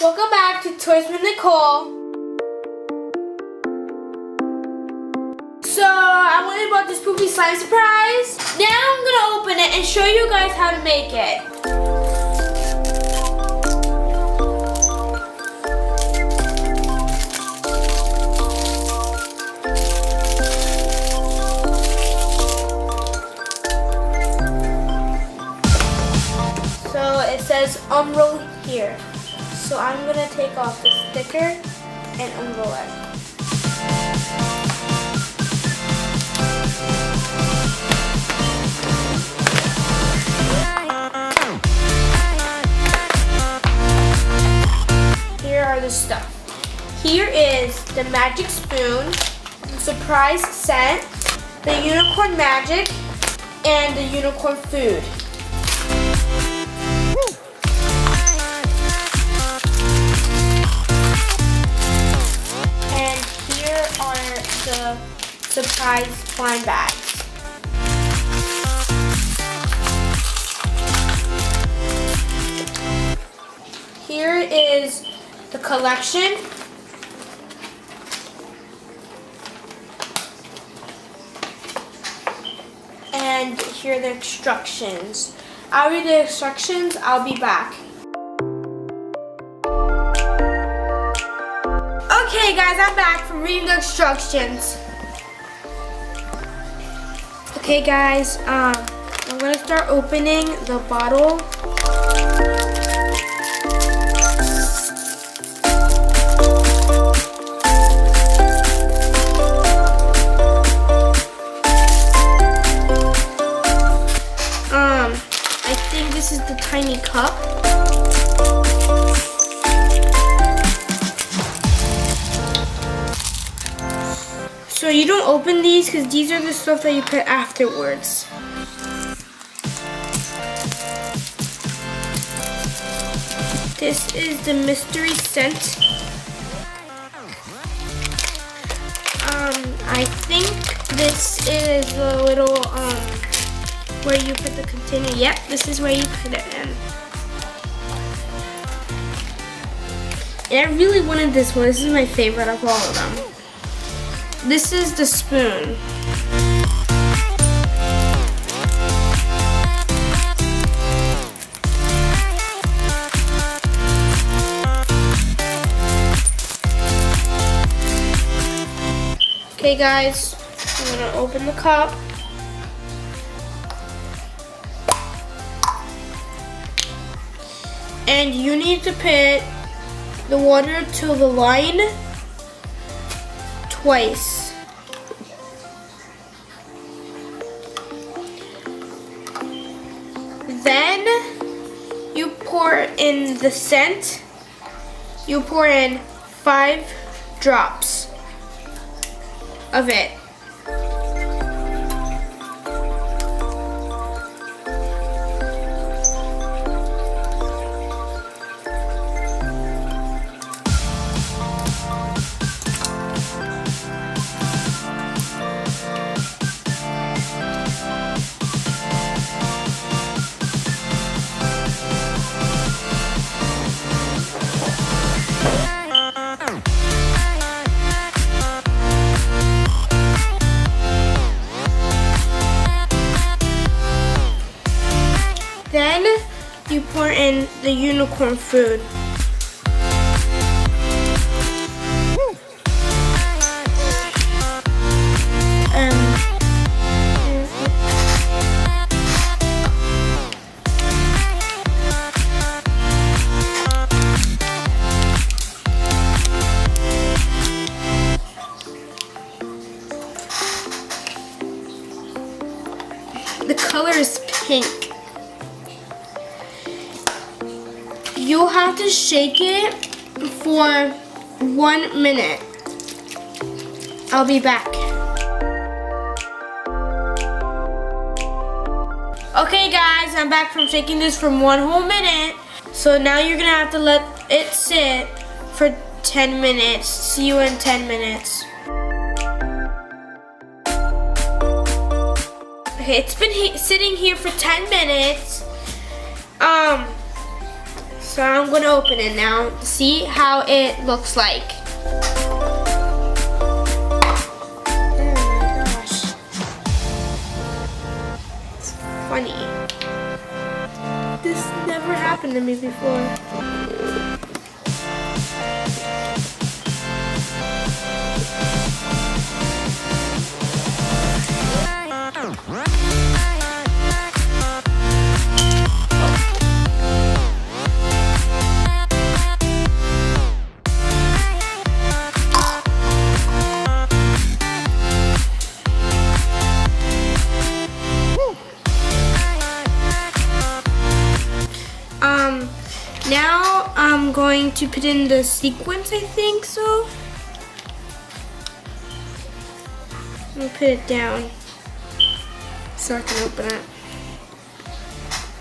Welcome back to Toys with Nicole. So I went and bought this Poopsie Slime Surprise. Now I'm gonna open it and show you guys how to make it. So it says unroll here. So I'm gonna take off the sticker and unroll it. Here are the stuff. Here is the magic spoon, the surprise scent, the unicorn magic, and the unicorn food. The surprise slime bags. Here is the collection. And here are the instructions. I'll read the instructions, I'll be back. Okay guys, I'm back from reading the instructions. Okay guys, I'm gonna start opening the bottle. I think this is the tiny cup. So you don't open these because these are the stuff that you put afterwards. This is the mystery scent. I think this is the little where you put the container. Yep, this is where you put it in. And I really wanted this one. This is my favorite of all of them. This is the spoon. Okay guys, I'm gonna open the cup. And you need to put the water to the line twice. Then you pour in the scent. You pour in 5 drops of it. Then you pour in the unicorn food. The color is pink. You'll have to shake it for 1 minute. I'll be back. Okay guys, I'm back from shaking this for 1 whole minute. So now you're gonna have to let it sit for 10 minutes. See you in 10 minutes. Okay, it's been sitting here for 10 minutes. So I'm gonna open it now to see how it looks like. Oh my gosh. It's funny. This never happened to me before. Now I'm going to put in the sequence, I think so. I'll put it down so I can open it.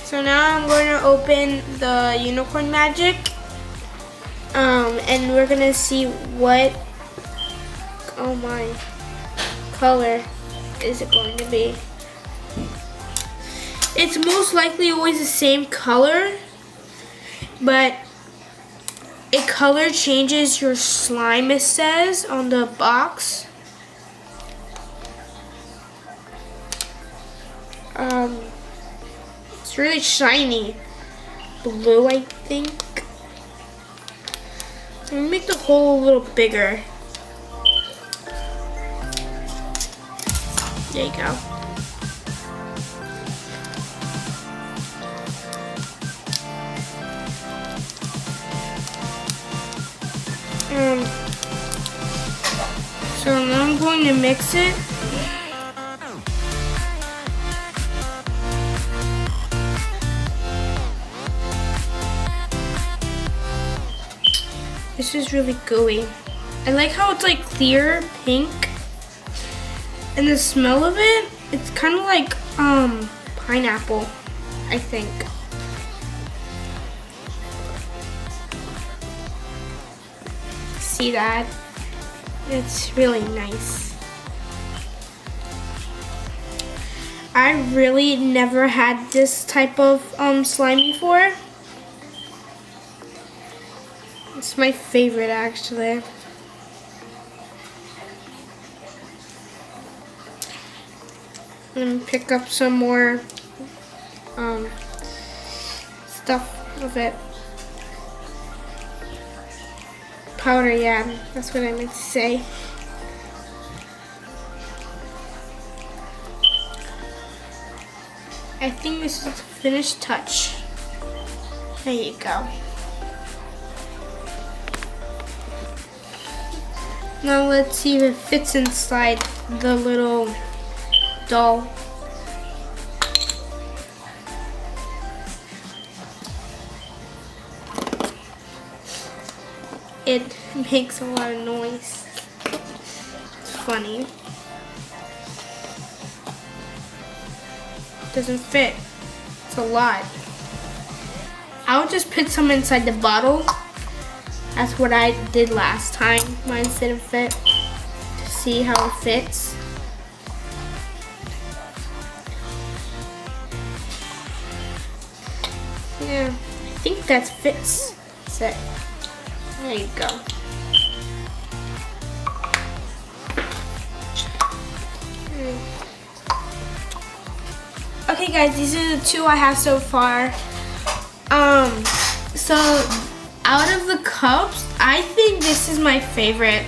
So now I'm going to open the unicorn magic. And we're gonna see what, oh my, color is it going to be. It's most likely always the same color, but it color changes your slime, it says on the box. It's really shiny. Blue, I think. I'm gonna make the hole a little bigger. There you go. So now I'm going to mix it. This is really gooey. I like how it's like clear pink. And the smell of it, it's kind of like pineapple, I think. See that? It's really nice. I really never had this type of slime before. It's my favorite, actually. And pick up some more stuff of it. Powder, yeah, that's what I meant to say. I think this is the finished touch. There you go. Now let's see if it fits inside the little doll. It makes a lot of noise. It's funny. Doesn't fit. It's a lot. I'll just put some inside the bottle. That's what I did last time. Mine didn't fit. To see how it fits. Yeah, I think that fits. That's it. There you go. Okay guys, these are the two I have so far. So out of the cups, I think this is my favorite.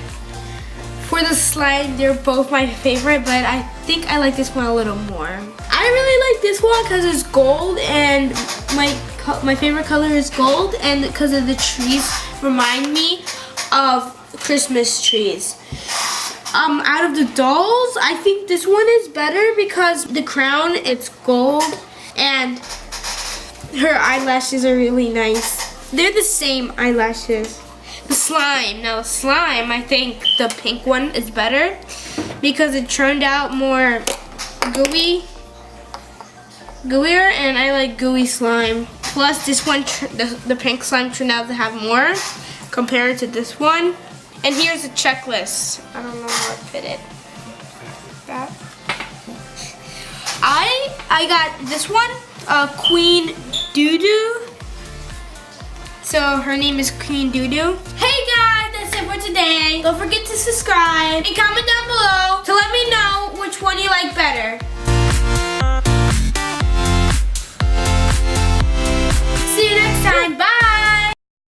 For the slime, they're both my favorite, but I think I like this one a little more. I really like this one because it's gold, and my favorite color is gold, and because of the trees remind me of Christmas trees. Out of the dolls, I think this one is better because the crown, it's gold, and her eyelashes are really nice. They're the same eyelashes. The slime, now the slime, I think the pink one is better because it turned out more gooier, and I like gooey slime. Plus this one, the pink slime turned out to have more compared to this one. And here's a checklist. I don't know how to fit it. That. I got this one, Queen Doo-Doo. So her name is Queen Doodoo. Hey guys, that's it for today. Don't forget to subscribe and comment down below to let me know which